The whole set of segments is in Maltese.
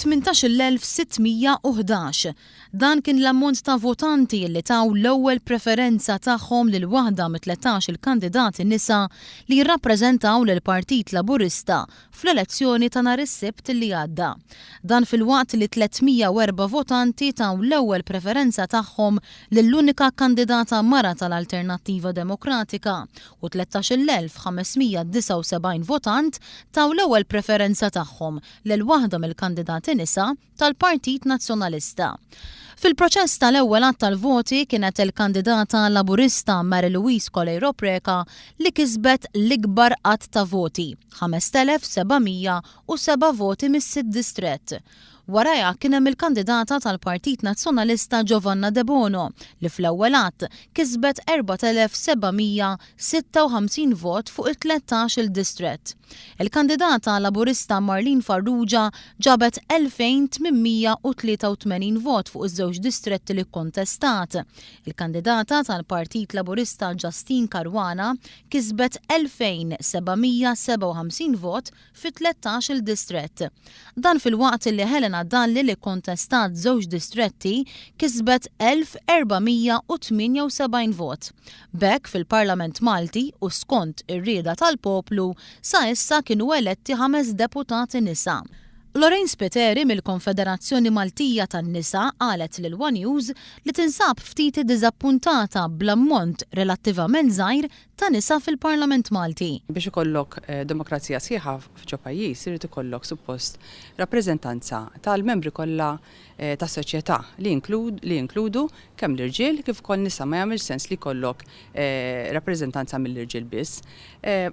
18,611. Dan kien l-ammont ta' votanti li taw l-ewwel preferenza tagħhom lil waħda mit-13 il-kandidati nisa li jirrappreżentaw lil Partit Laburista fl-elezzjoni ta' nhar is-Sibt li għadda. Dan fil-waqt li 304 votanti taw l-ewwel preferenza tagħhom lill-unika kandidata mara tal-Alternattiva Demokratika u 13,579 votant taw l-ewwel preferenza tagħhom lil waħda mill-kandidati nisa tal-Partit Nazzjonalista. Fil-proċess tal-ewwel għadd tal-voti kienet il-kandidata Laburista Mary Louise Coley Preka li kisbet l-ikbar qatt ta' voti, 5,707 voti mis-sitt distrett. Warajha kien hemm il-kandidata tal-Partit Nazzjonalista Giovanna De Bono li fl-ewwel għadd kisbet 4,756 vot fuq it-13 il-distrett. Il-kandidata Laburista Marlene Farrugia ġabet 2,883 vot fuq iż-żewġ distretti li kkontestat. Il-kandidata tal-Partit Laburista Justine Caruana kisbet 2,757 vot fi 13 il-distrett. Dan fil-waqt li Helena Dalli li kontestat żewġ distretti kisbet 1,478 vot. B'hekk fil-Parlament Malti u skont ir-rieda tal-poplu sa issa kienu eletti 5 deputati nisa. Lorraine Spiteri mill-Konfederazzjoni Maltija tan-Nisa qalet lil One News li tinsab ftit diżappuntata bl-ammont relattivament żgħir ta' nisa fil-Parlament Malti. Biex ikollok demokrazija sħiħa f'ġo pajjiż irid ikollok suppost rappreżentanza tal-membri kollha tas soċjetà li jinkludu kemm l-irġiel kif ukoll nisa ma jagħmilx sens li jkollok rappreżentanza mill-irġiel biss.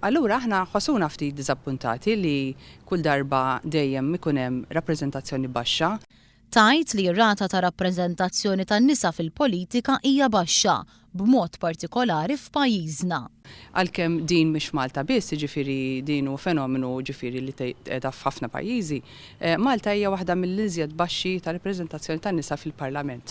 Allura aħna ħossuna ftit diżappuntati li kull darba dejjem ikun hemm rappreżentazzjoni baxxa. Tajt li r-rata ta' rappreżentazzjoni tan-nisa fil-politika hija baxxa, b'mod partikolari f'pajjiżna. Għalkemm din mhix Malta biss, ġifieri din hu fenomenu ġifieri li tgħidha f'ħafna pajjiżi, Malta hija waħda mill-iżjed baxxi ta' rappreżentazzjoni tan-nisa fil-Parlament.